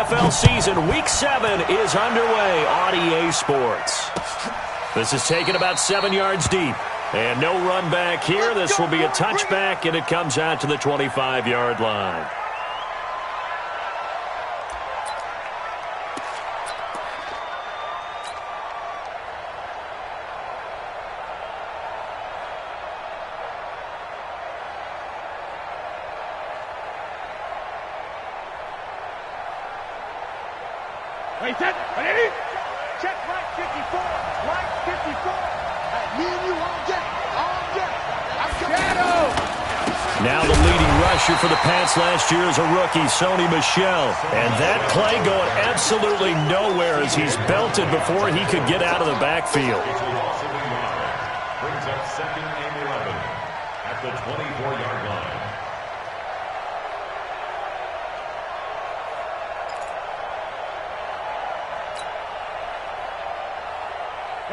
NFL season, Week 7 is underway on EA Sports. This is taken about 7 yards deep. And no run back here. This will be a touchback, and it comes out to the 25-yard line. Wait, set, ready? Check right 54, right 54. Me and you all day, Shadow! Now the leading rusher for the Pats last year is a rookie, Sony Michel. And that play going absolutely nowhere as he's belted before he could get out of the backfield. Brings up second and 11 at the 24-yard line.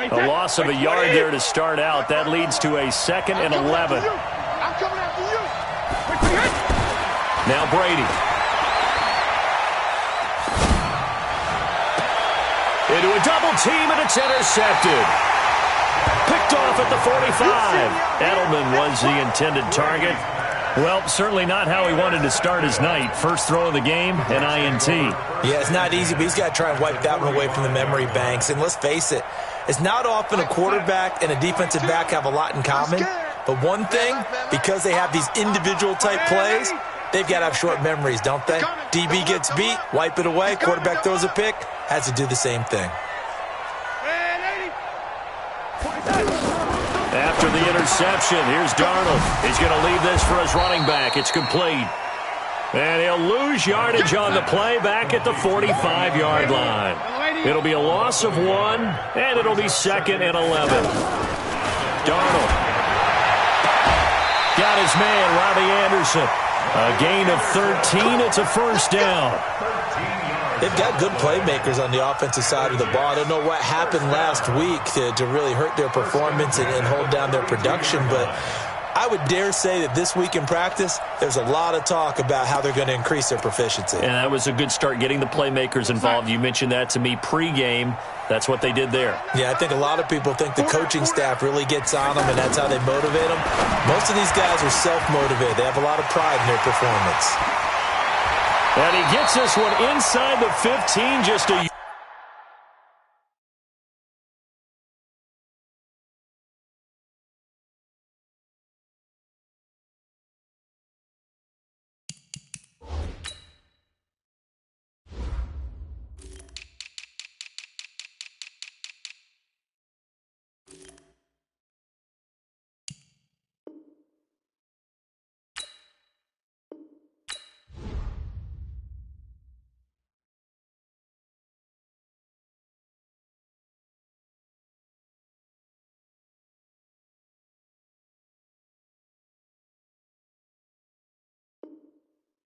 A loss of a yard there to start out. That leads to a second and 11. I'm coming after you. Now Brady. Into a double team, and it's intercepted. Picked off at the 45. Edelman was the intended target. Well, certainly not how he wanted to start his night. First throw of the game, an INT. Yeah, it's not easy, but he's got to try and wipe that one away from the memory banks. And let's face it, it's not often a quarterback and a defensive back have a lot in common. But one thing, because they have these individual type plays, they've got to have short memories, don't they? DB gets beat, wipe it away, quarterback throws a pick, has to do the same thing. After the interception, here's Darnold. He's going to leave this for his running back. It's complete. And he'll lose yardage on the play back at the 45-yard line. It'll be a loss of 1, and it'll be second and 11. Darnold. Got his man, Robbie Anderson. A gain of 13. It's a first down. They've got good playmakers on the offensive side of the ball. I don't know what happened last week to really hurt their performance and hold down their production, but I would dare say that this week in practice, there's a lot of talk about how they're going to increase their proficiency. And that was a good start, getting the playmakers involved. You mentioned that to me pregame. That's what they did there. Yeah, I think a lot of people think the coaching staff really gets on them, and that's how they motivate them. Most of these guys are self-motivated. They have a lot of pride in their performance. And he gets this one inside the 15, just a...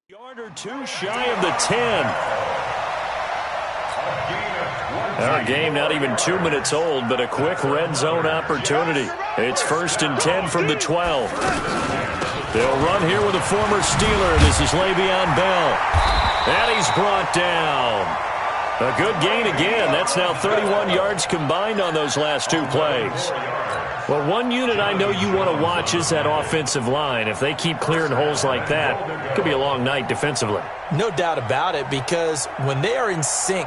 Yard or two shy of the 10. Our game not even 2 minutes old, but a quick red zone opportunity. It's first and 10 from the 12. They'll run here with a former Steeler. This is Le'Veon Bell. And he's brought down. A good gain again. That's now 31 yards combined on those last two plays. Well, one unit I know you want to watch is that offensive line. If they keep clearing holes like that, it could be a long night defensively. No doubt about it, because when they are in sync,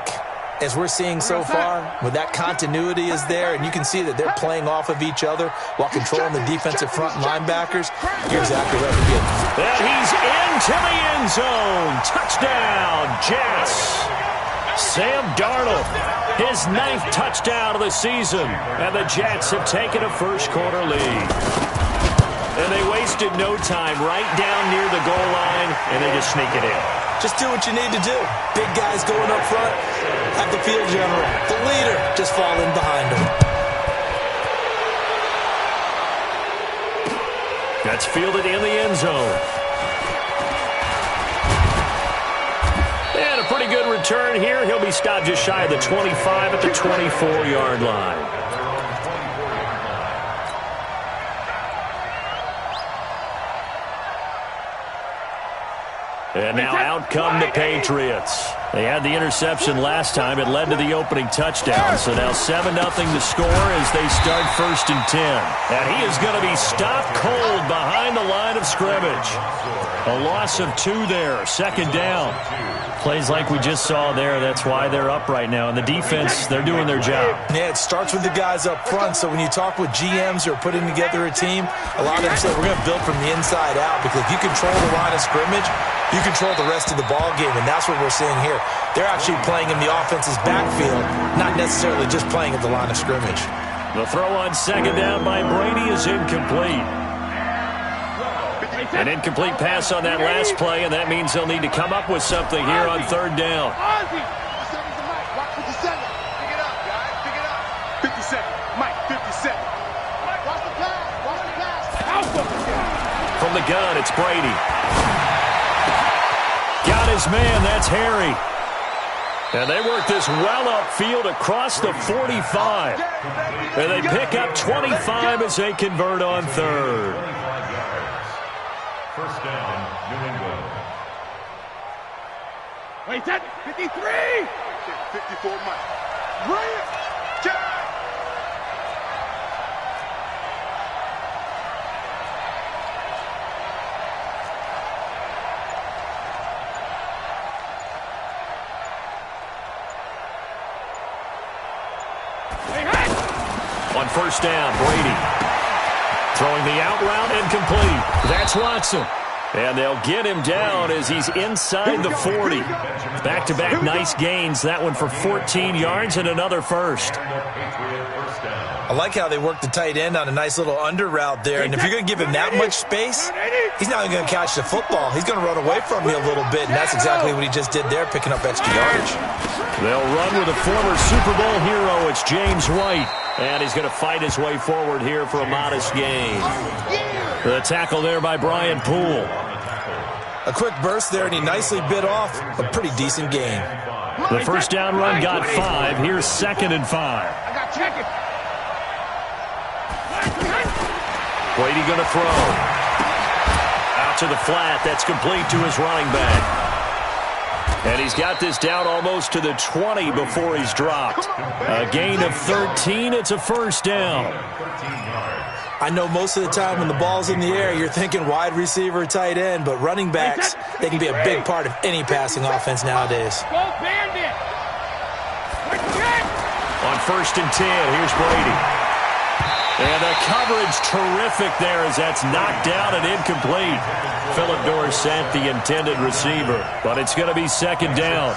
as we're seeing so far, when that continuity is there, and you can see that they're playing off of each other while controlling the defensive front linebackers, you're exactly right. And he's into the end zone. Touchdown, Jets. Sam Darnold, his 9th touchdown of the season, and the Jets have taken a first-quarter lead. And they wasted no time right down near the goal line, and they just sneak it in. Just do what you need to do. Big guys going up front, have the field general, the leader, just fall in behind him. That's fielded in the end zone. And a pretty good return here. He'll be stopped just shy of the 25 at the 24-yard line. And now out come the Patriots. They had the interception last time. It led to the opening touchdown. So now 7-0 to score as they start 1st and 10. And he is going to be stopped cold behind the line of scrimmage. A loss of 2 there. 2nd down. Plays like we just saw there. That's why they're up right now. And the defense, they're doing their job. Yeah, it starts with the guys up front. So when you talk with GMs who are putting together a team, a lot of them say we're going to build from the inside out, because if you control the line of scrimmage, you control the rest of the ball game, and that's what we're seeing here. They're actually playing in the offense's backfield, not necessarily just playing at the line of scrimmage. The throw on 2nd down by Brady is incomplete. An incomplete pass on that last play, and that means they'll need to come up with something here on 3rd down. Pick it up, guys. Pick it up. 57. Mike, 57. Watch the pass. Watch the pass. From the gun, it's Brady. Got his man. That's Harry. And they work this well upfield across the 45. And they pick up 25 as they convert on 3rd. 1st down, New England. Wait, that 53. 54, Mike. Bring it. Jack. On 1st down, Brady. Throwing the out route, incomplete. That's Watson. And they'll get him down as he's inside the 40. Back-to-back nice gains. That one for 14 yards and another first. I like how they work the tight end on a nice little under route there. And if you're going to give him that much space, he's not going to catch the football. He's going to run away from you a little bit, and that's exactly what he just did there, picking up extra yardage. They'll run with a former Super Bowl hero. It's James White. And he's going to fight his way forward here for a modest gain. The tackle there by Brian Poole. A quick burst there, and he nicely bit off a pretty decent gain. The 1st down run got 5. Here's 2nd and 5. I got checkers. Brady going to throw. Out to the flat. That's complete to his running back. And he's got this down almost to the 20 before he's dropped. A gain of 13. It's a 1st down. I know most of the time when the ball's in the air, you're thinking wide receiver, tight end, but running backs, they can be a big part of any passing offense nowadays. Go Bandit. On 1st and 10, here's Brady. And the coverage terrific there as that's knocked down and incomplete. Philip Dorsett, the intended receiver. But it's going to be 2nd down.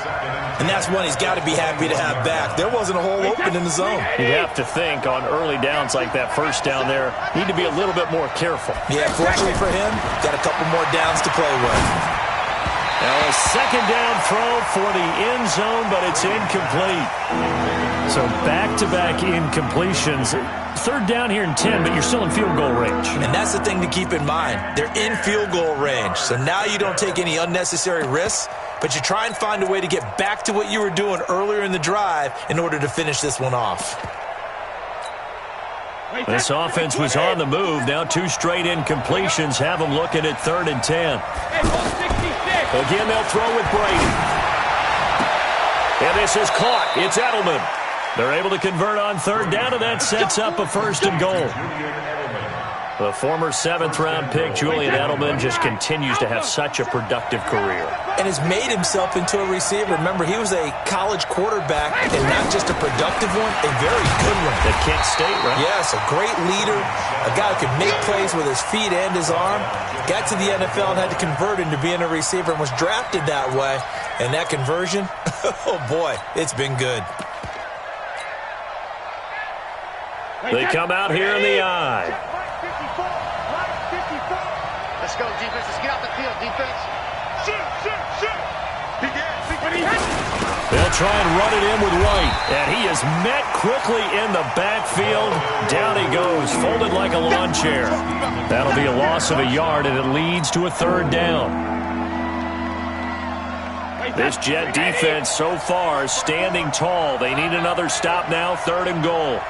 And that's one he's got to be happy to have back. There wasn't a hole open in the zone. You have to think on early downs like that 1st down there, need to be a little bit more careful. Yeah, fortunately for him, got a couple more downs to play with. Now a 2nd down throw for the end zone, but it's incomplete. So back-to-back incompletions. 3rd down here in 10, but you're still in field goal range. And that's the thing to keep in mind. They're in field goal range. So now you don't take any unnecessary risks, but you try and find a way to get back to what you were doing earlier in the drive in order to finish this one off. This offense was on the move. Now 2 straight incompletions have them looking at 3rd and 10. Again, they'll throw with Brady. And this is caught. It's Edelman. They're able to convert on 3rd down, and that sets up a 1st and goal. The former 7th-round pick, Julian Edelman, just continues to have such a productive career. And has made himself into a receiver. Remember, he was a college quarterback, and not just a productive one, a very good one. At Kent State, right? Yes, a great leader, a guy who could make plays with his feet and his arm. Got to the NFL and had to convert into being a receiver and was drafted that way. And that conversion, oh boy, it's been good. They come out here in the eye. Let's go, defense. Let's get out the field, defense. Shoot. They'll try and run it in with White. And he is met quickly in the backfield. Down he goes, folded like a lawn chair. That'll be a loss of a yard, and it leads to a 3rd down. This Jet defense so far standing tall. They need another stop now, 3rd and goal.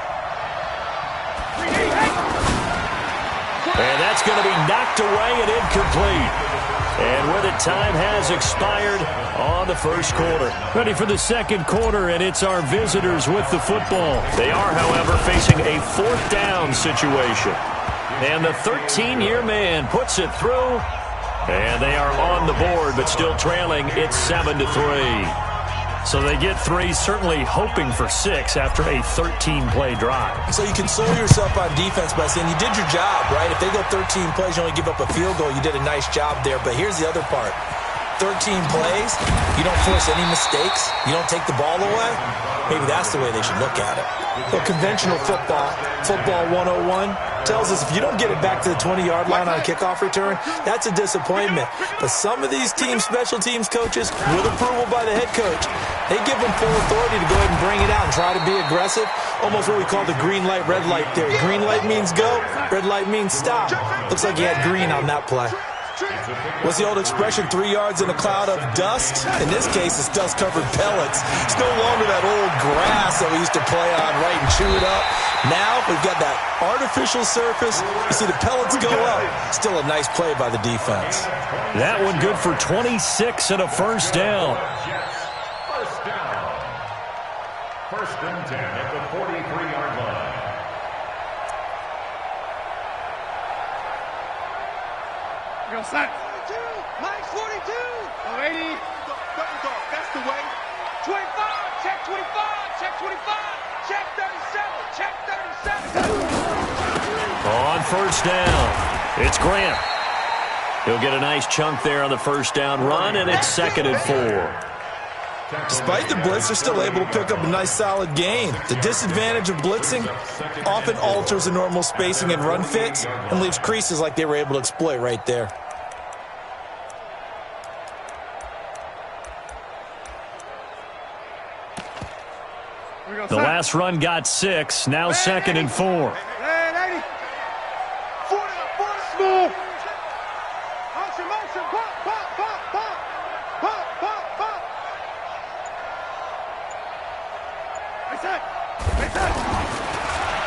And that's going to be knocked away and incomplete. And with it, time has expired on the first quarter. Ready for the second quarter, and it's our visitors with the football. They are, however, facing a fourth down situation. And the 13-year man puts it through. And they are on the board, but still trailing. It's 7-3. So they get 3, certainly hoping for 6 after a 13-play drive. So you console yourself on defense by saying you did your job, right? If they go 13 plays, you only give up a field goal, you did a nice job there. But here's the other part. 13 plays, you don't force any mistakes, you don't take the ball away. Maybe that's the way they should look at it. So conventional football 101, tells us if you don't get it back to the 20-yard line on a kickoff return, that's a disappointment. But some of these special teams coaches, with approval by the head coach, they give them full authority to go ahead and bring it out and try to be aggressive. Almost what we call the green light, red light theory. Green light means go, red light means stop. Looks like he had green on that play. What's the old expression, 3 yards in a cloud of dust? In this case, it's dust-covered pellets. It's no longer that old grass that we used to play on, right, and chew it up. Now we've got that artificial surface. You see the pellets go up. Still a nice play by the defense. That one good for 26 and a first down. First down. First and 10 at the 43-yard line. Go, son. 42. Mike, 42. 80. Double dog. That's the way. 25. Check 25. Check 25. Check 37. Check 37. On first down, it's Grant. He'll get a nice chunk there on the first down run, and it's 2nd and 4. Despite the blitz, they're still able to pick up a nice solid gain. The disadvantage of blitzing often alters the normal spacing and run fits and leaves creases like they were able to exploit right there. The last run got 6, now 2nd and 4. Man, 80. 40 smooth. Motion. Pop.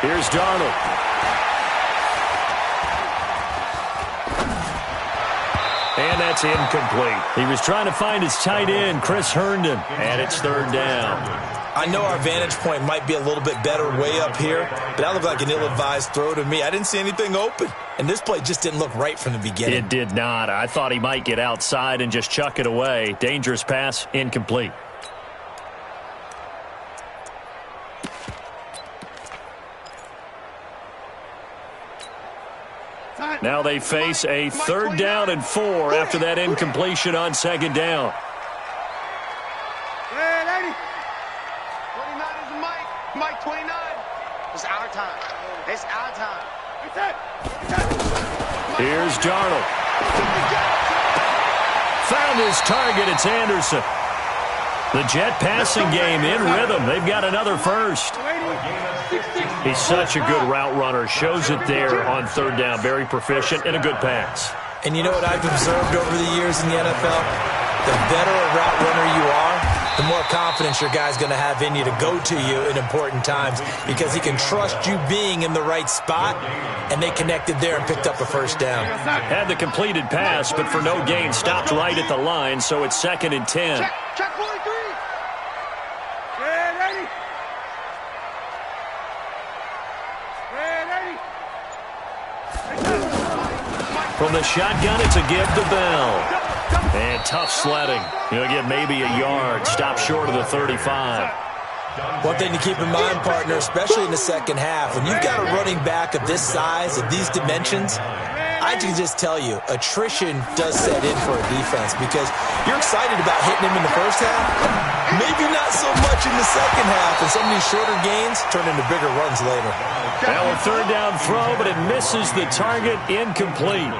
Here's Darnold. And that's incomplete. He was trying to find his tight end, Chris Herndon, and it's 3rd down. I know our vantage point might be a little bit better way up here, but that looked like an ill-advised throw to me. I didn't see anything open, and this play just didn't look right from the beginning. It did not. I thought he might get outside and just chuck it away. Dangerous pass, incomplete. Now they face a 3rd down and 4 after that incompletion on 2nd down. Mike 29. It's our time. It's our time. Here's Darnold. Found his target. It's Anderson. The Jet passing game in rhythm. They've got another first. He's such a good route runner. Shows it there on 3rd down. Very proficient and a good pass. And you know what I've observed over the years in the NFL? The better a route runner you are, the more confidence your guy's going to have in you to go to you in important times because he can trust you being in the right spot, and they connected there and picked up a first down. Had the completed pass, but for no gain, stopped right at the line, so it's 2nd and 10. Check 43. Red 80. From the shotgun, it's a give to Bell. And tough sledding. He'll get maybe a yard. Stop short of the 35. One thing to keep in mind, partner, especially in the second half, when you've got a running back of this size, of these dimensions, I can just tell you, attrition does set in for a defense because you're excited about hitting him in the first half, maybe not so much in the second half, and some of these shorter gains turn into bigger runs later. Now a 3rd down throw, but it misses the target, incomplete.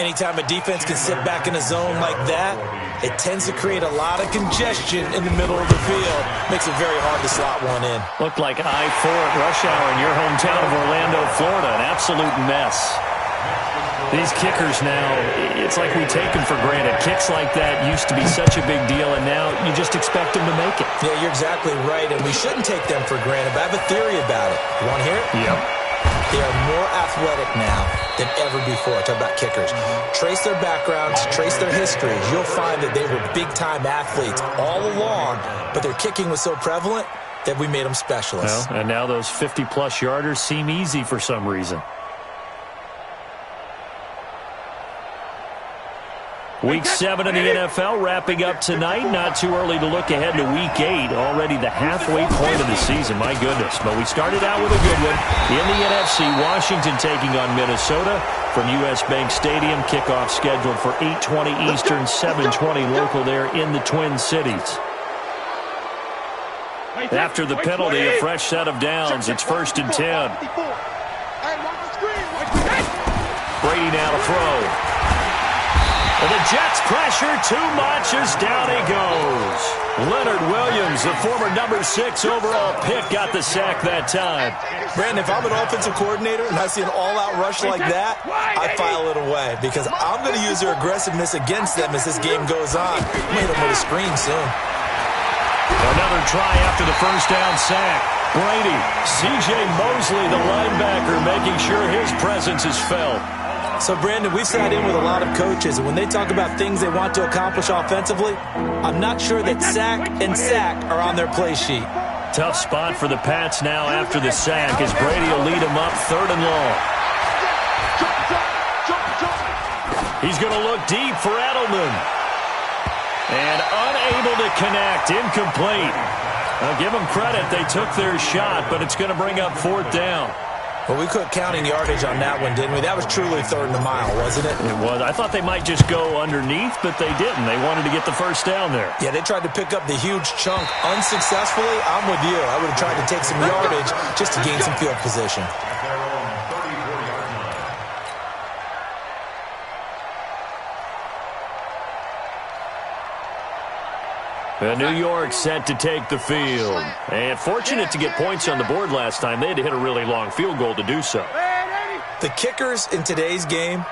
Anytime a defense can sit back in a zone like that, it tends to create a lot of congestion in the middle of the field. Makes it very hard to slot one in. Looked like I-4 at rush hour in your hometown of Orlando, Florida. An absolute mess. These kickers now, it's like we take them for granted. Kicks like that used to be such a big deal, and now you just expect them to make it. Yeah, you're exactly right, and we shouldn't take them for granted, but I have a theory about it. You want to hear it? Yep. They are more athletic now than ever before. Talk about kickers. Trace their backgrounds, trace their histories. You'll find that they were big-time athletes all along, but their kicking was so prevalent that we made them specialists. Well, and now those 50-plus yarders seem easy for some reason. Week 7 in the NFL wrapping up tonight. Not too early to look ahead to Week 8. Already the halfway point of the season. My goodness. But we started out with a good one. In the NFC, Washington taking on Minnesota from U.S. Bank Stadium. Kickoff scheduled for 8:20 Eastern, 7:20 local there in the Twin Cities. After the penalty, a fresh set of downs. It's 1st and 10. Brady now to throw. And the Jets pressure too much as down he goes. Leonard Williams, the former number 6 overall pick, got the sack that time. Brandon, if I'm an offensive coordinator and I see an all-out rush like that, I file it away because I'm going to use their aggressiveness against them as this game goes on. Made them with a screen soon. Another try after the first down sack. Brady, C.J. Mosley, the linebacker, making sure his presence is felt. So, Brandon, we've sat in with a lot of coaches, and when they talk about things they want to accomplish offensively, I'm not sure that sack and sack are on their play sheet. Tough spot for the Pats now after the sack as Brady will lead them up 3rd and long. He's going to look deep for Edelman. And unable to connect, incomplete. I'll give them credit, they took their shot, but it's going to bring up 4th down. Well, we quit counting yardage on that one, didn't we? That was truly 3rd and a mile, wasn't it? It was. I thought they might just go underneath, but they didn't. They wanted to get the first down there. Yeah, they tried to pick up the huge chunk unsuccessfully. I'm with you. I would have tried to take some yardage just to gain some field position. New York set to take the field. And fortunate to get points on the board last time. They had to hit a really long field goal to do so. The kickers in today's game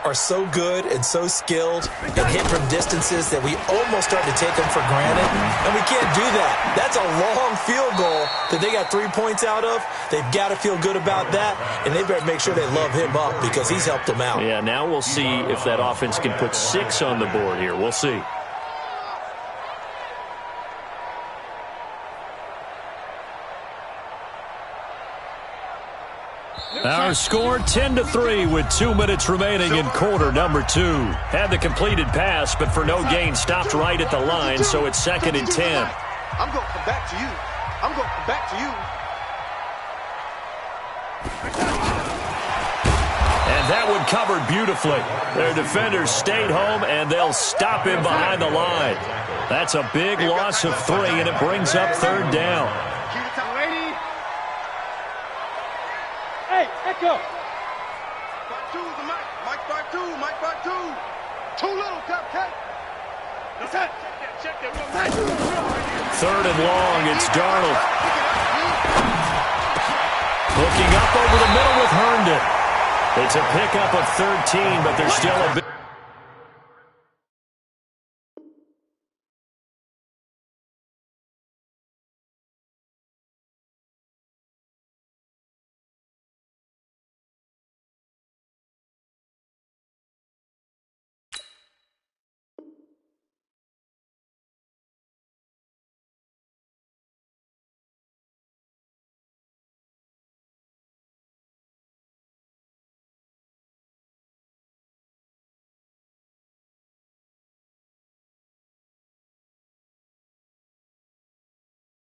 are so good and so skilled and hit from distances that we almost start to take them for granted. And we can't do that. That's a long field goal that they got 3 points out of. They've got to feel good about that, and they better make sure they love him up because he's helped them out. Yeah, now we'll see if that offense can put 6 on the board here. We'll see. Our score 10-3 with 2 minutes remaining in quarter number 2. Had the completed pass, but for no gain, stopped right at the line, so it's 2nd and 10. I'm going to come back to you. I'm going to come back to you. And that one covered beautifully. Their defenders stayed home, and they'll stop him behind the line. That's a big loss of 3, and it brings up 3rd down. Hey, Echo. 5-2's the mic. Mike 5-2. Mike 5-2. Too little, cupcake. That's it. Check that. 3rd and long. It's Darnold. Looking up over the middle with Herndon. It's a pickup of 13, but there's still a big.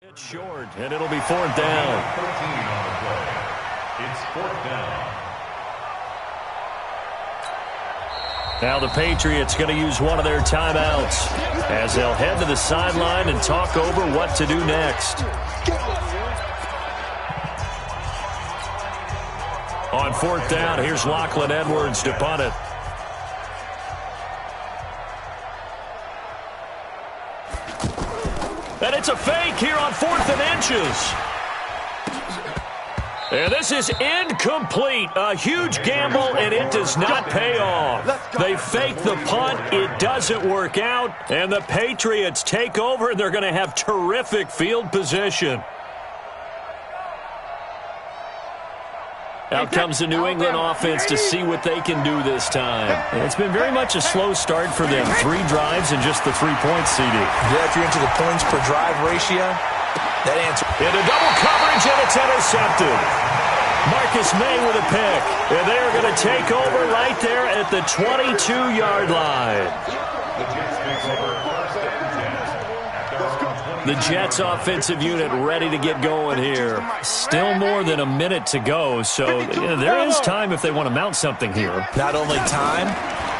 It's short, and it'll be 4th down. 13 on the play. It's 4th down. Now the Patriots going to use one of their timeouts as they'll head to the sideline and talk over what to do next. On 4th down, here's Lachlan Edwards to punt it. And it's a fake here on 4th and inches. And this is incomplete. A huge gamble, and it does not pay off. They fake the punt. It doesn't work out. And the Patriots take over, and they're going to have terrific field position. Out comes the New England offense to see what they can do this time. It's been very much a slow start for them. 3 drives and just the 3 points, CD. Yeah, if you're into the points per drive ratio, that answer. Into double coverage, and it's intercepted. Marcus May with a pick. And they are going to take over right there at the 22-yard line. The Jets offensive unit ready to get going here. Still more than a minute to go, so there is time if they want to mount something here. Not only time,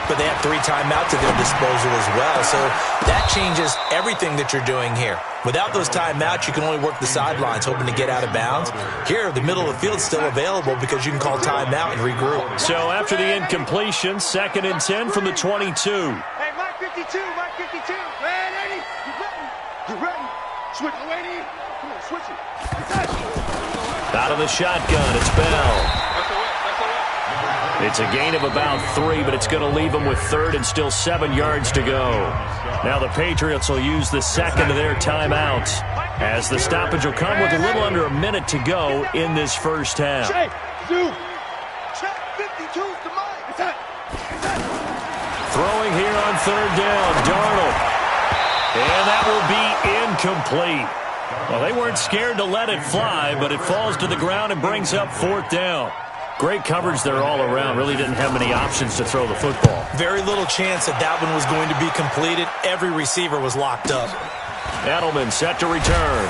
but they have 3 timeouts at their disposal as well, so that changes everything that you're doing here. Without those timeouts, you can only work the sidelines, hoping to get out of bounds. Here, the middle of the field is still available because you can call timeout and regroup. So after the incompletion, 2nd and 10 from the 22. Hey, Mike 52, Mike 52. Man, Eddie, you ready? You ready? Switch. Oh, Eddie. Come on, switch it. Out of the shotgun, it's Bell. It's a gain of about 3, but it's going to leave them with 3rd and still 7 yards to go. Now the Patriots will use the second of their timeouts as the stoppage will come with a little under a minute to go in this first half. Check, 52's the mic. Throwing here on 3rd down, Darnold. And that will be incomplete. Well, they weren't scared to let it fly, but it falls to the ground and brings up 4th down. Great coverage there all around. Really didn't have many options to throw the football. Very little chance that one was going to be completed. Every receiver was locked up. Edelman set to return.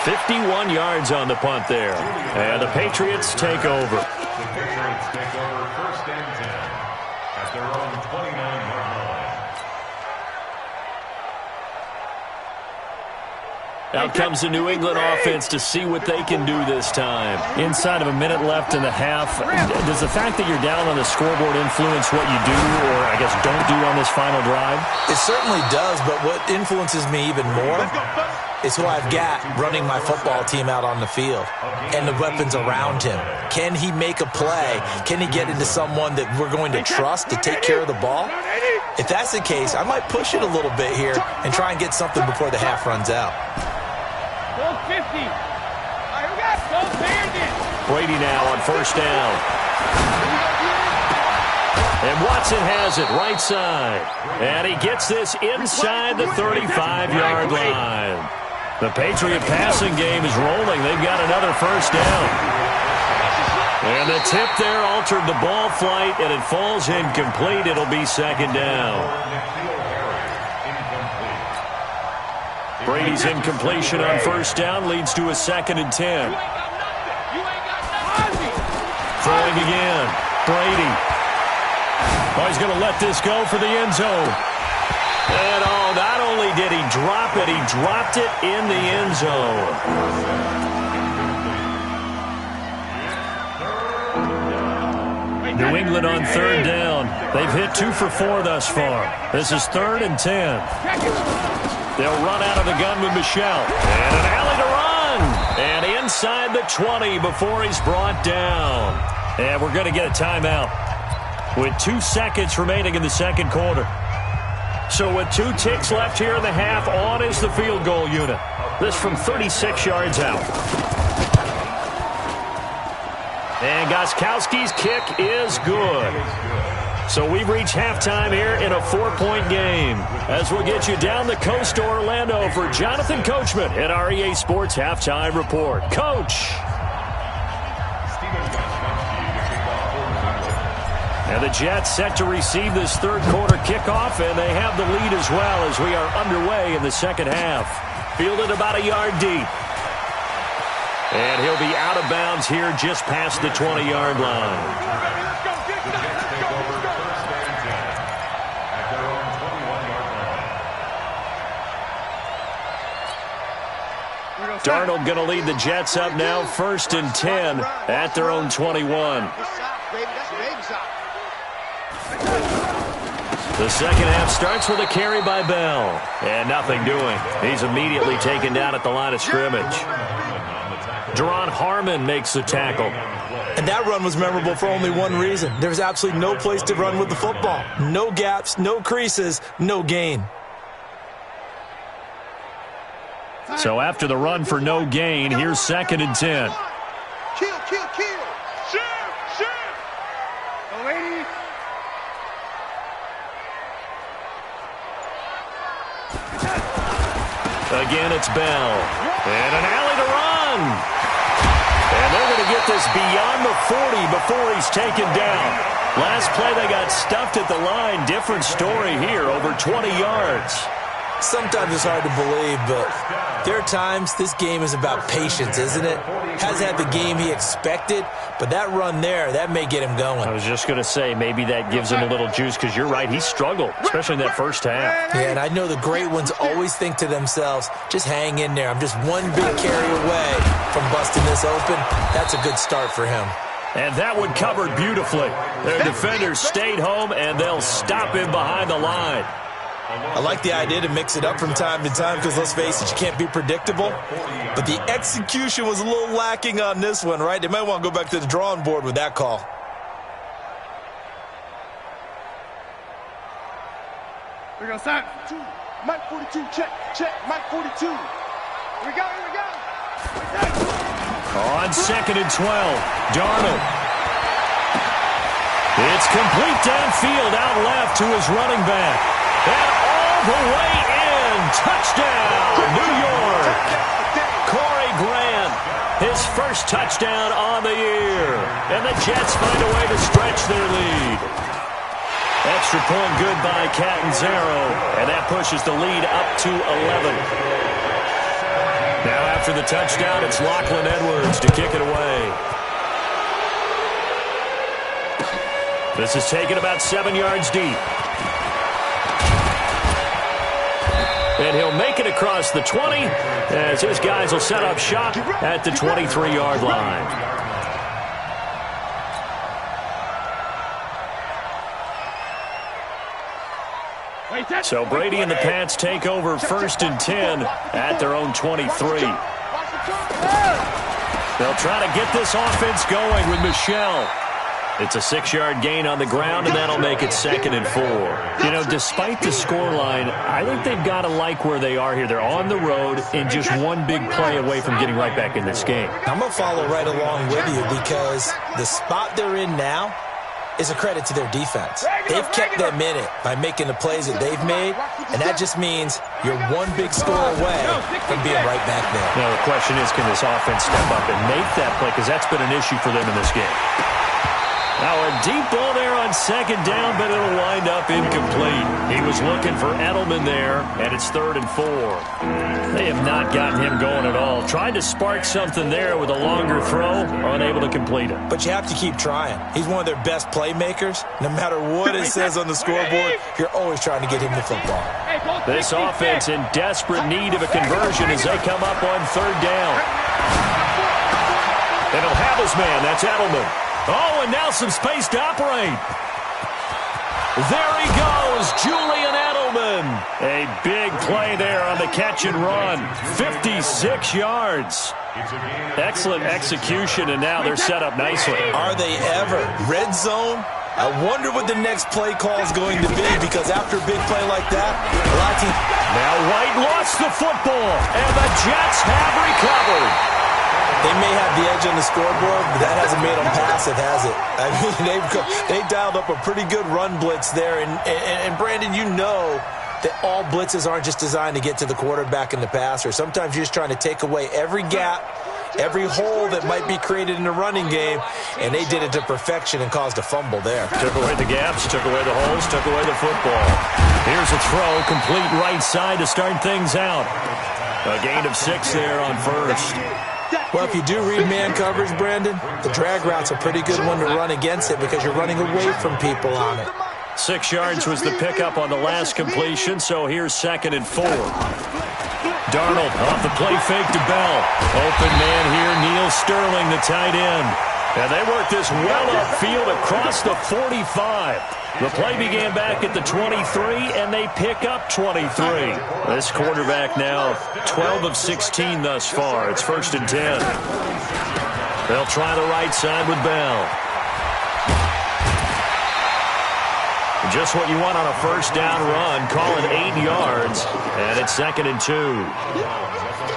51 yards on the punt there. And the Patriots take over. The Patriots take over 1st and 10 at their own 29-yard line. Out comes the New England offense to see what they can do this time. Inside of a minute left in the half, does the fact that you're down on the scoreboard influence what you do or, I guess, don't do on this final drive? It certainly does, but what influences me even more is who I've got running my football team out on the field and the weapons around him. Can he make a play? Can he get into someone that we're going to trust to take care of the ball? If that's the case, I might push it a little bit here and try and get something before the half runs out. 50. Brady now on 1st down. And Watson has it right side. And he gets this inside the 35-yard line. The Patriot passing game is rolling. They've got another 1st down. And the tip there altered the ball flight, and it falls incomplete. It'll be 2nd down. Brady's incompletion on 1st down leads to a 2nd and 10. Throwing again. Brady. Oh, he's going to let this go for the end zone. And not only did he drop it, he dropped it in the end zone. New England on 3rd down. They've hit 2 for 4 thus far. This is 3rd and 10. They'll run out of the gun with Michelle. And an alley to run. And inside the 20 before he's brought down. And we're going to get a timeout with 2 seconds remaining in the 2nd quarter. So with 2 ticks left here in the half, on is the field goal unit. This from 36 yards out. And Gostkowski's kick is good. So we've reached halftime here in a 4-point game. As we'll get you down the coast to Orlando for Jonathan Coachman at our EA Sports Halftime Report. Coach! And the Jets set to receive this 3rd quarter kickoff, and they have the lead as well as we are underway in the 2nd half. Fielded about a yard deep. And he'll be out of bounds here just past the 20-yard line. Darnold going to lead the Jets up now, 1st and 10 at their own 21. The 2nd half starts with a carry by Bell. And nothing doing. He's immediately taken down at the line of scrimmage. Deron Harmon makes the tackle. And that run was memorable for only one reason. There was absolutely no place to run with the football. No gaps, no creases, no gain. So after the run for no gain, here's 2nd and 10. Kill, kill, kill. Shoot, shoot. Go, 80. Again, it's Bell. And an alley to run. And they're going to get this beyond the 40 before he's taken down. Last play, they got stuffed at the line. Different story here, over 20 yards. Sometimes it's hard to believe, but there are times this game is about patience, isn't it? Hasn't had the game he expected, but that run there, that may get him going. I was just going to say, maybe that gives him a little juice, because you're right, he struggled, especially in that first half. Yeah, and I know the great ones always think to themselves, just hang in there. I'm just one big carry away from busting this open. That's a good start for him. And that one covered beautifully. Their defenders stayed home, and they'll stop him behind the line. I like the idea to mix it up from time to time because, let's face it, you can't be predictable. But the execution was a little lacking on this one, right? They might want to go back to the drawing board with that call. We're going to start. Mike 42, check, check, Mike 42. Here we go, here we go. On 2nd and 12, Darnold. It's complete downfield, out left to his running back. And all the way in. Touchdown, New York. Corey Grant, his first touchdown on the year. And the Jets find a way to stretch their lead. Extra point good by Catanzaro. And that pushes the lead up to 11. Now after the touchdown, it's Lachlan Edwards to kick it away. This is taken about 7 yards deep. And he'll make it across the 20 as his guys will set up shop at the 23-yard line. So Brady and the Pats take over 1st and 10 at their own 23. They'll try to get this offense going with Michelle. It's a 6-yard gain on the ground, and that'll make it 2nd and 4. You know, despite the scoreline, I think they've got to like where they are here. They're on the road and just one big play away from getting right back in this game. I'm going to follow right along with you because the spot they're in now is a credit to their defense. They've kept them in it by making the plays that they've made, and that just means you're one big score away from being right back there. Now, the question is, can this offense step up and make that play? Because that's been an issue for them in this game. Now a deep ball there on 2nd down, but it'll wind up incomplete. He was looking for Edelman there, and it's 3rd and 4. They have not gotten him going at all. Tried to spark something there with a longer throw, unable to complete it. But you have to keep trying. He's one of their best playmakers. No matter what it says on the scoreboard, you're always trying to get him the football. This offense in desperate need of a conversion as they come up on 3rd down. And he'll have his man. That's Edelman. Oh, and now some space to operate. There he goes, Julian Edelman. A big play there on the catch and run. 56 yards. Excellent execution, and now they're set up nicely. Are they ever? Red zone? I wonder what the next play call is going to be, because after a big play like that, a lot of teams... Now White lost the football, and the Jets have recovered. They may have the edge on the scoreboard, but that hasn't made them passive, has it? I mean, they dialed up a pretty good run blitz there. And Brandon, you know that all blitzes aren't just designed to get to the quarterback and the passer. Sometimes you're just trying to take away every gap, every hole that might be created in the running game, and they did it to perfection and caused a fumble there. Took away the gaps, took away the holes, took away the football. Here's a throw, complete right side to start things out. A gain of 6 there on 1st. Well, if you do read man coverage, Brandon, the drag route's a pretty good one to run against it because you're running away from people on it. 6 yards was the pickup on the last completion, so here's 2nd and 4. Darnold off the play fake to Bell. Open man here, Neil Sterling, the tight end. And they work this well upfield across the 45. The play began back at the 23, and they pick up 23. This quarterback now 12 of 16 thus far. It's 1st and 10. They'll try the right side with Bell. Just what you want on a 1st down run. Call it 8 yards, and it's 2nd and 2.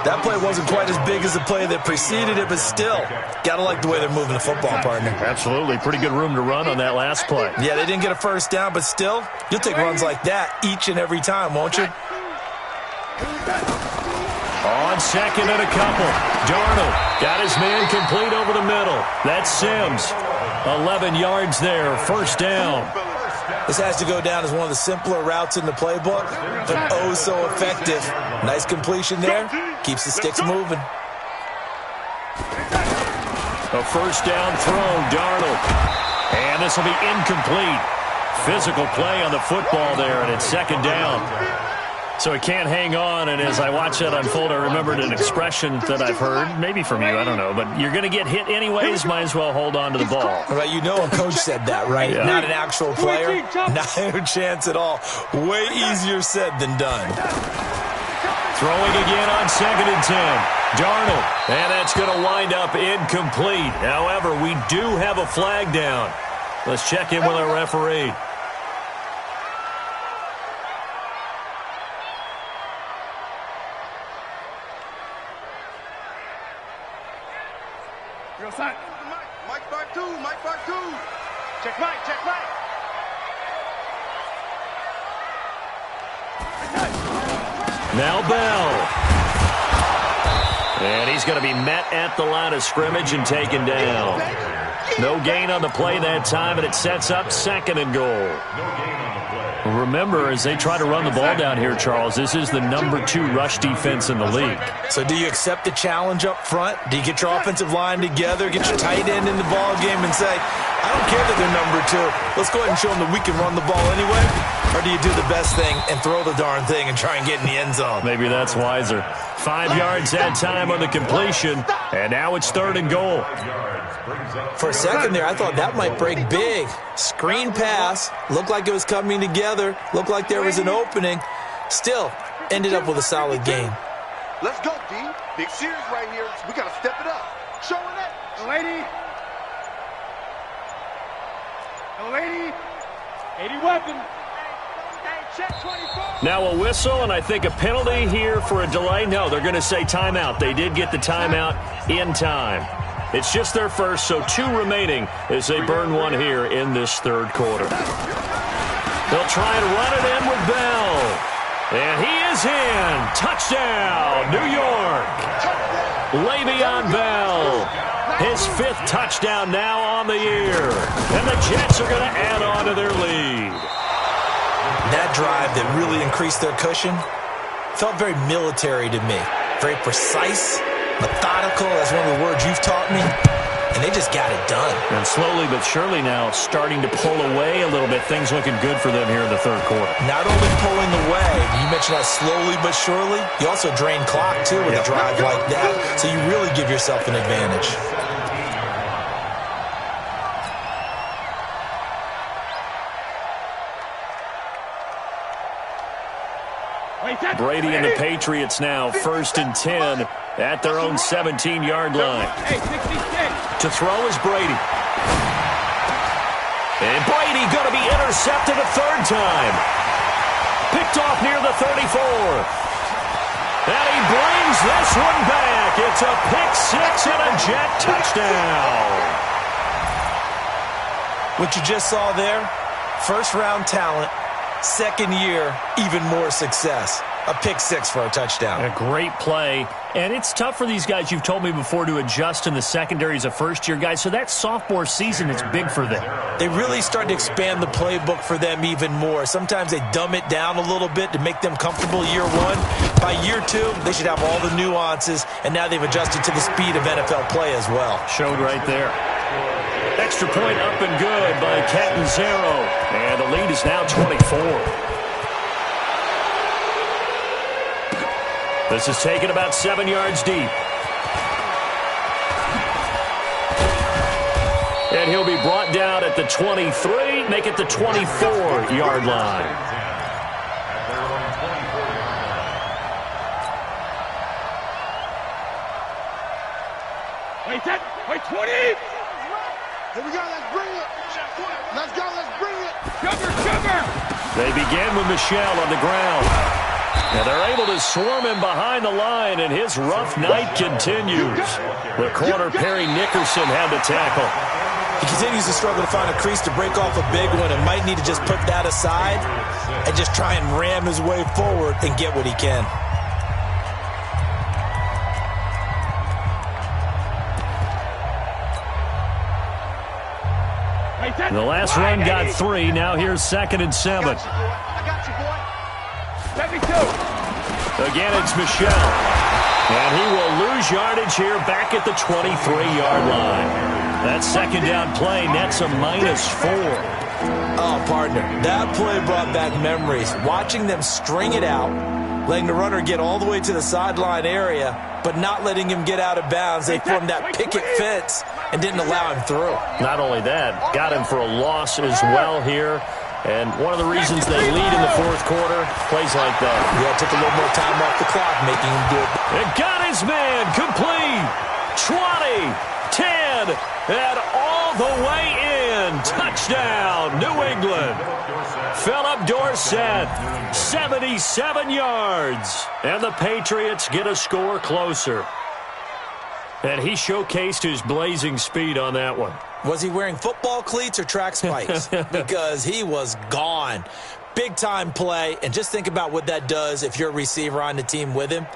That play wasn't quite as big as the play that preceded it, but still, got to like the way they're moving the football, partner. Absolutely. Pretty good room to run on that last play. Yeah, they didn't get a first down, but still, you'll take runs like that each and every time, won't you? On second and a couple. Darnold got his man complete over the middle. That's Sims. 11 yards there, first down. This has to go down as one of the simpler routes in the playbook, but oh so effective. Nice completion there. Keeps the sticks moving. A first down throw, Darnold. And this will be incomplete. Physical play on the football there, and it's second down. So it can't hang on, and as I watch that unfold, I remembered an expression that I've heard, maybe from you, I don't know, but you're going to get hit anyways, might as well hold on to the ball. Well, you know a coach said that, right? Yeah. Not an actual player. Not a chance at all. Way easier said than done. Throwing again on second and 10. Darnold, and that's going to wind up incomplete. However, we do have a flag down. Let's check in with our referee. Mike back two. Mike back two. Check Mike. Check Mike. Now Bell. And he's going to be met at the line of scrimmage and taken down. No gain on the play that time, and it sets up second and goal. Remember, as they try to run the ball down here, Charles, this is the number 2 rush defense in the league. So do you accept the challenge up front? Do you get your offensive line together, get your tight end in the ball game and say, I don't care that they're number 2. Let's go ahead and show them that we can run the ball anyway? Or do you do the best thing and throw the darn thing and try and get in the end zone? Maybe that's wiser. 5 yards that time on the completion, and now it's third and goal. For a second there, I thought that might break big. Screen pass, looked like it was coming together, looked like there was an opening. Still, ended up with a solid game. Let's go, D. Big series right here. We got to step it up. Showing it. Lady. 80 weapon. Check 24. Now a whistle, and I think a penalty here for a delay. No, they're going to say timeout. They did get the timeout in time. It's just their first, so 2 remaining as they burn one here in this third quarter. They'll try and run it in with Bell. And he is in. Touchdown, New York. Le'Veon Bell. His 5th touchdown now on the year. And the Jets are going to add on to their lead. That drive that really increased their cushion felt very military to me. Very precise, methodical. That's one of the words you've taught me. And they just got it done. And slowly but surely now starting to pull away a little bit. Things looking good for them here in the third quarter. Not only pulling away, you mentioned that slowly but surely, you also drain clock too with a drive like that. So you really give yourself an advantage. Brady and the Patriots now first and 10 at their own 17-yard line. To throw is Brady. And Brady going to be intercepted a third time. Picked off near the 34. And he brings this one back. It's a pick 6 and a Jet touchdown. What you just saw there, first-round talent, second year, even more success. A pick 6 for a touchdown. A great play. And it's tough for these guys, you've told me before, to adjust in the secondary as a first-year guy. So that sophomore season is big for them. They really start to expand the playbook for them even more. Sometimes they dumb it down a little bit to make them comfortable year 1. By year 2, they should have all the nuances, and now they've adjusted to the speed of NFL play as well. Showed right there. Extra point up and good by Catanzaro. And the lead is now 24. This is taken about 7 yards deep. And he'll be brought down at the 23, make it the 24-yard line. Wait, 20. Here we go, let's bring it. Let's go, let's bring it. Sugar. They begin with Michelle on the ground. And they're able to swarm him behind the line, and his rough night continues. The corner, Perry Nickerson, had to tackle. He continues to struggle to find a crease to break off a big one and might need to just put that aside and just try and ram his way forward and get what he can. The last run got 3. Now here's 2nd and 7. I got you, boy. Let me go. Again, it's Michel. And he will lose yardage here back at the 23-yard line. That 2nd down play nets a -4. Oh, partner, that play brought back memories. Watching them string it out, letting the runner get all the way to the sideline area, but not letting him get out of bounds. They formed that picket fence and didn't allow him through. Not only that, got him for a loss as well here. And one of the reasons they lead in the 4th quarter, plays like that. Yeah, took a little more time off the clock, making him do it. It got his man complete. 20, 10, and all the way in. Touchdown, New England. Philip Dorsett, 77 yards. And the Patriots get a score closer. And he showcased his blazing speed on that one. Was he wearing football cleats or track spikes? Because he was gone. Big-time play, and just think about what that does if you're a receiver on the team with him.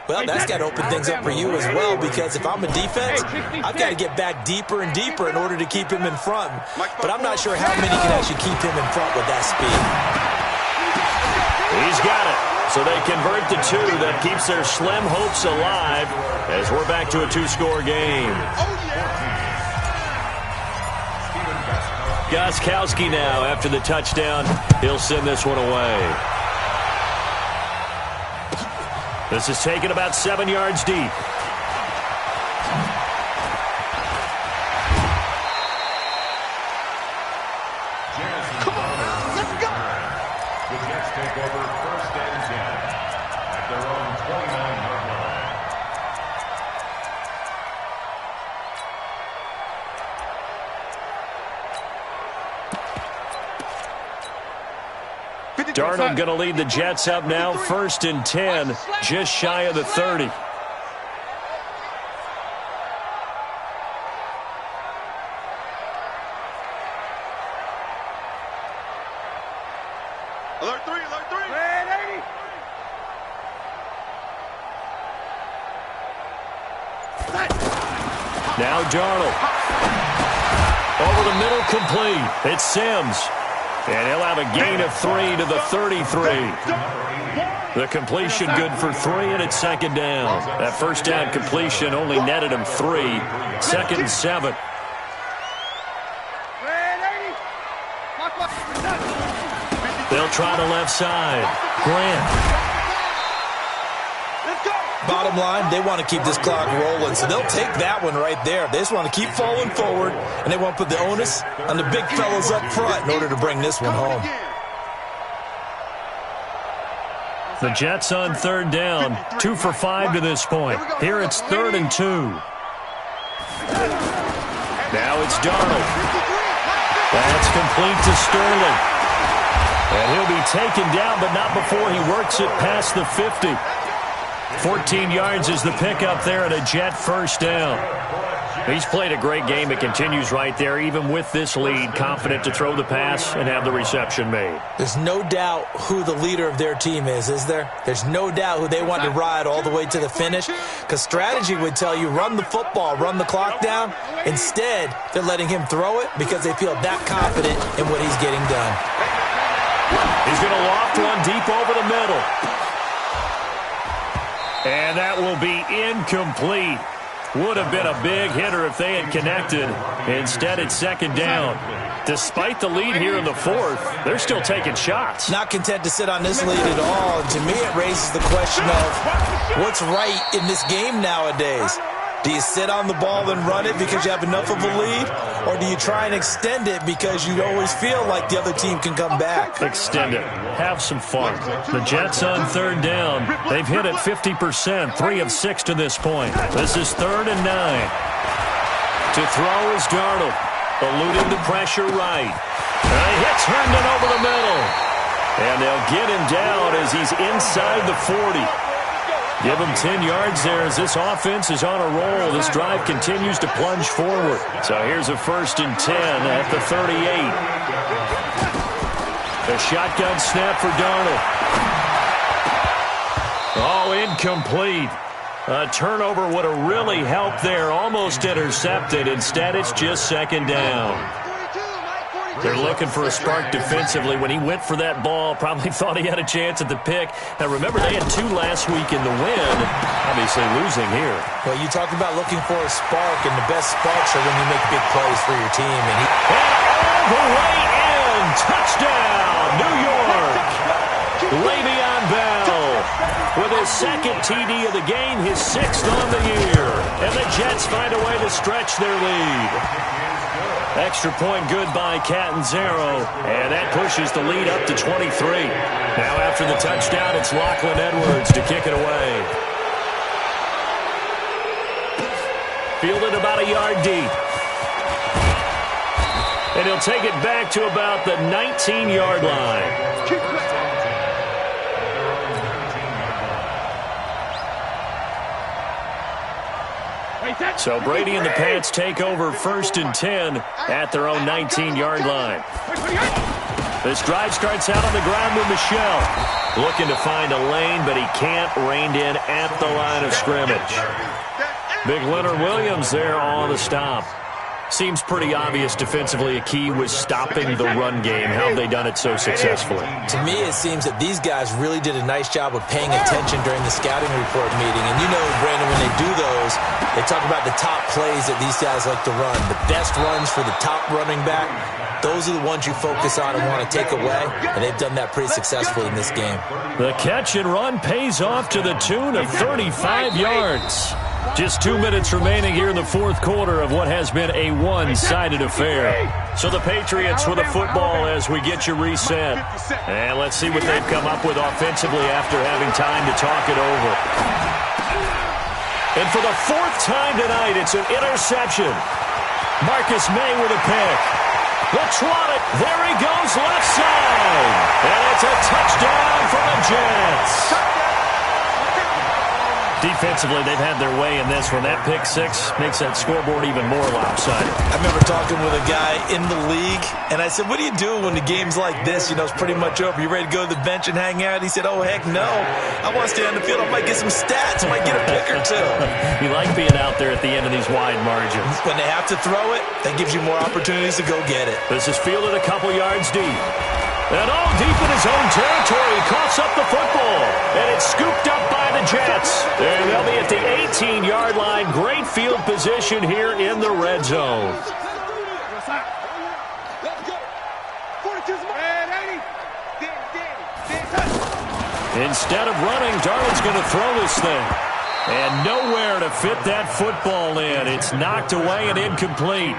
Well, that's got to open things up for you as well, because if I'm a defense, I've got to get back deeper and deeper in order to keep him in front. But I'm not sure how many can actually keep him in front with that speed. He's got it. So they convert the 2. That keeps their slim hopes alive as we're back to a 2-score game. Gostkowski now after the touchdown. He'll send this one away. This is taken about 7 yards deep. Come on, let's go. The Jets take over 1st and 10 at their own 29-yard line. Darnold going to lead the Jets up now. 1st and 10, just shy of the 30. Alert 3, alert 3. Red 80. Now Darnold. Over the middle, complete. It's Sims. And he'll have a gain of 3 to the 33. The completion good for 3, and it's 2nd down. That 1st down completion only netted him 3. 2nd and 7. They'll try the left side. Grant. Bottom line, they want to keep this clock rolling, so they'll take that one right there. They just want to keep falling forward, and they want to put the onus on the big fellas up front in order to bring this one home. The Jets on 3rd down, 2 for 5 to this point. Here it's 3rd and 2. Now it's Darnold. That's complete to Sterling. And he'll be taken down, but not before he works it past the 50. 14 yards is the pickup there and a Jet 1st down. He's played a great game. It continues right there, even with this lead, confident to throw the pass and have the reception made. There's no doubt who the leader of their team is there? There's no doubt who they want to ride all the way to the finish, because strategy would tell you run the football, run the clock down. Instead, they're letting him throw it because they feel that confident in what he's getting done. He's going to loft one deep over the middle. And that will be incomplete. Would have been a big hitter if they had connected. Instead, it's 2nd down. Despite the lead here in the 4th, they're still taking shots. Not content to sit on this lead at all. And to me, it raises the question of what's right in this game nowadays. Do you sit on the ball and run it because you have enough of a lead? Or do you try and extend it because you always feel like the other team can come back? Extend it. Have some fun. The Jets on 3rd down. They've hit it 50%, 3 of 6 to this point. This is 3rd and 9. To throw is Darnold. Eluding the pressure right. And he hits Herndon over the middle. And they'll get him down as he's inside the 40. Give him 10 yards there as this offense is on a roll. This drive continues to plunge forward. So here's a 1st and 10 at the 38. The shotgun snap for Darnold. Oh, incomplete. A turnover would have really helped there. Almost intercepted. Instead, it's just 2nd down. They're looking for a spark defensively. When he went for that ball, probably thought he had a chance at the pick. Now, remember, they had 2 last week in the win. Obviously losing here. Well, you talked about looking for a spark, and the best sparks are when you make big plays for your team. And all the way in. Touchdown, New York. Le'Veon Bell with his 2nd TD of the game, his 6th on the year. And the Jets find a way to stretch their lead. Extra point good by Catanzaro, and that pushes the lead up to 23. Now after the touchdown, it's Lachlan Edwards to kick it away. Fielded about a yard deep. And he'll take it back to about the 19-yard line. So Brady and the Pats take over 1st and 10 at their own 19-yard line. This drive starts out on the ground with Michel. Looking to find a lane, but he can't. Reined in at the line of scrimmage. Big Leonard Williams there on the stop. Seems pretty obvious defensively a key was stopping the run game. How have they done it so successfully? To me, it seems that these guys really did a nice job of paying attention during the scouting report meeting. And you know, Brandon, when they do those, they talk about the top plays that these guys like to run. The best runs for the top running back, those are the ones you focus on and want to take away. And they've done that pretty successfully in this game. The catch and run pays off to the tune of 35 yards. Just 2 minutes remaining here in the 4th quarter of what has been a one-sided affair. So the Patriots with a football as we get you reset. And let's see what they've come up with offensively after having time to talk it over. And for the 4th time tonight, it's an interception. Marcus May with a pick. They'll trot it. There he goes, left side. And it's a touchdown for the Jets. Defensively, they've had their way in this one. That pick 6 makes that scoreboard even more lopsided. I remember talking with a guy in the league, and I said, what do you do when the game's like this? You know, it's pretty much over. You ready to go to the bench and hang out? He said, oh, heck no. I want to stay on the field. I might get some stats. I might get a pick or 2. You like being out there at the end of these wide margins. When they have to throw it, that gives you more opportunities to go get it. This is fielded a couple yards deep. And all deep in his own territory, coughs up the football. And it's scooped up by the Jets. And they'll be at the 18-yard line. Great field position here in the red zone. Instead of running, Darnold's going to throw this thing. And nowhere to fit that football in. It's knocked away and incomplete.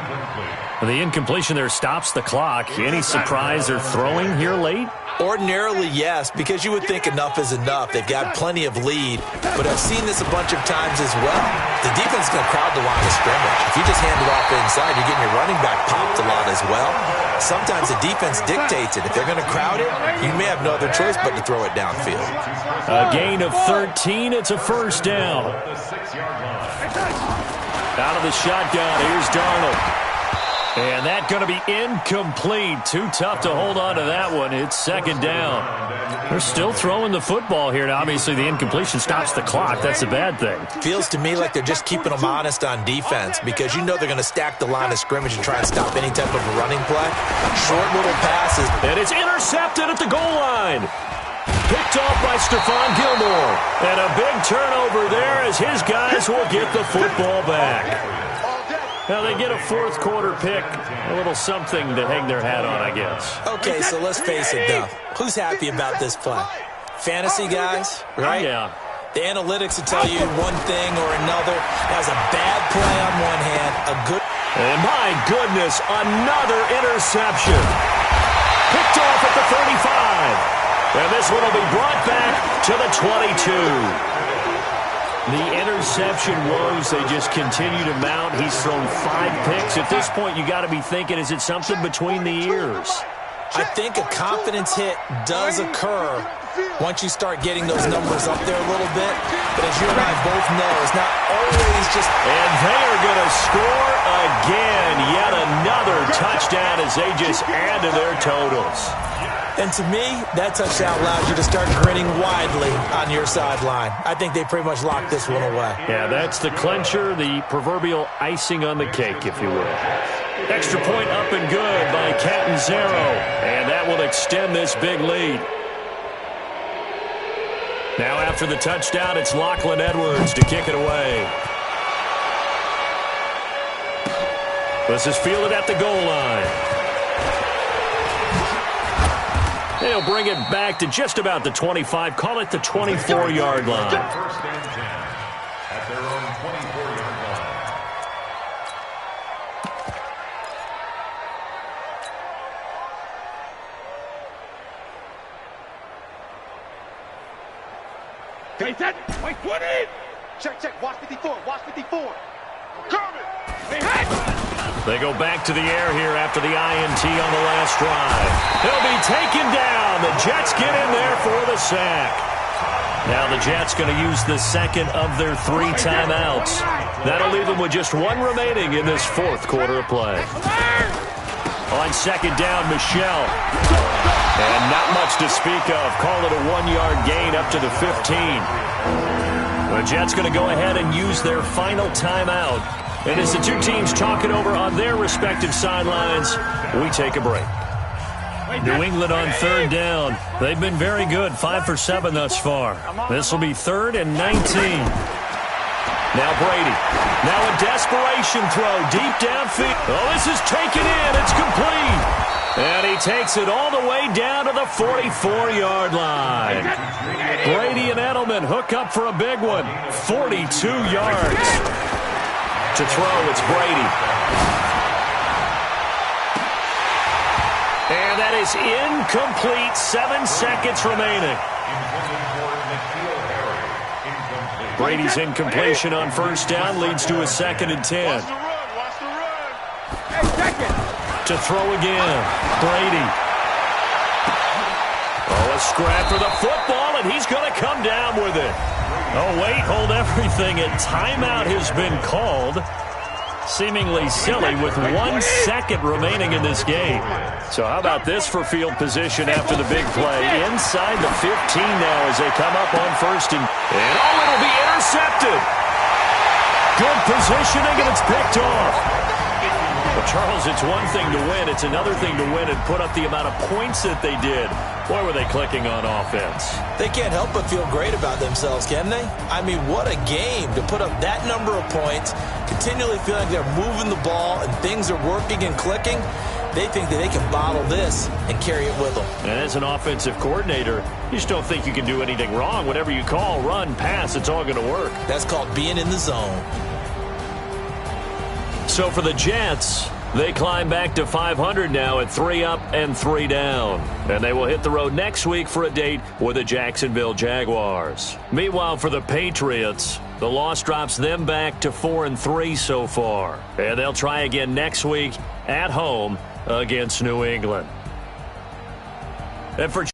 The incompletion there stops the clock. Any surprise they're throwing here late? Ordinarily, yes, because you would think enough is enough. They've got plenty of lead, but I've seen this a bunch of times as well. The defense is going to crowd the line of scrimmage. If you just hand it off inside, you're getting your running back popped a lot as well. Sometimes the defense dictates it. If they're going to crowd it, you may have no other choice but to throw it downfield. A gain of 13. It's a 1st down. Out of the shotgun, here's Darnold. And that's going to be incomplete. Too tough to hold on to that one. It's 2nd down. They're still throwing the football here. Now, obviously, the incompletion stops the clock. That's a bad thing. Feels to me like they're just keeping them honest on defense because you know they're going to stack the line of scrimmage and try and stop any type of a running play. Short little passes. And it's intercepted at the goal line. Picked off by Stephon Gilmore. And a big turnover there as his guys will get the football back. Now they get a 4th quarter pick. A little something to hang their hat on, I guess. Okay, so let's face it, though. Who's happy about this play? Fantasy guys, right? Yeah. The analytics will tell you one thing or another. That was a bad play on one hand, a good... And my goodness, another interception. Picked off at the 35. And this one will be brought back to the 22. The interception woes, they just continue to mount. He's thrown 5 picks. At this point, you got to be thinking, is it something between the ears? I think a confidence hit does occur once you start getting those numbers up there a little bit. But as you and I both know, it's not always just... And they are going to score again. Yet another touchdown as they just add to their totals. And to me, that touchdown allows you to start grinning widely on your sideline. I think they pretty much locked this one away. Yeah, that's the clincher, the proverbial icing on the cake, if you will. Extra point up and good by Catanzaro. And that will extend this big lead. Now after the touchdown, it's Lachlan Edwards to kick it away. This is fielded at the goal line. They'll bring it back to just about the 25. Call it the 24-yard line. First and 10 at their own 24-yard line. Take that. Wait, 20. Check. Watch 54. Watch 54. Coming. Hey. They go back to the air here after the INT on the last drive. They'll be taken down. The Jets get in there for the sack. Now the Jets going to use the second of their 3 timeouts. That'll leave them with just 1 remaining in this fourth quarter of play. On second down, Michelle. And not much to speak of. Call it a 1-yard gain up to the 15. The Jets going to go ahead and use their final timeout. And as the two teams talk it over on their respective sidelines, we take a break. New England on third down. They've been very good, 5 for 7 thus far. This will be 3rd and 19. Now Brady. Now a desperation throw deep downfield. Oh, this is taken in. It's complete. And he takes it all the way down to the 44-yard line. Brady and Edelman hook up for a big one. 42 yards. To throw, it's Brady. And that is incomplete. 7 seconds remaining. Brady's incompletion on first down leads to a 2nd and 10. Watch the run. Hey, second. To throw again, Brady. Oh, a scrap for the football, and he's going to come down with it. Oh, wait, hold everything. A timeout has been called. Seemingly silly with 1 second remaining in this game. So how about this for field position after the big play? Inside the 15 now as they come up on first and oh, it'll be intercepted. Good positioning, and it's picked off. Well, Charles, it's one thing to win. It's another thing to win and put up the amount of points that they did. Boy, were they clicking on offense. They can't help but feel great about themselves, can they? I mean, what a game to put up that number of points, continually feeling like they're moving the ball and things are working and clicking. They think that they can bottle this and carry it with them. And as an offensive coordinator, you just don't think you can do anything wrong. Whatever you call, run, pass, it's all going to work. That's called being in the zone. So for the Jets, they climb back to 500 now at 3 up and 3 down. And they will hit the road next week for a date with the Jacksonville Jaguars. Meanwhile, for the Patriots, the loss drops them back to 4 and 3 so far. And they'll try again next week at home against New England. And for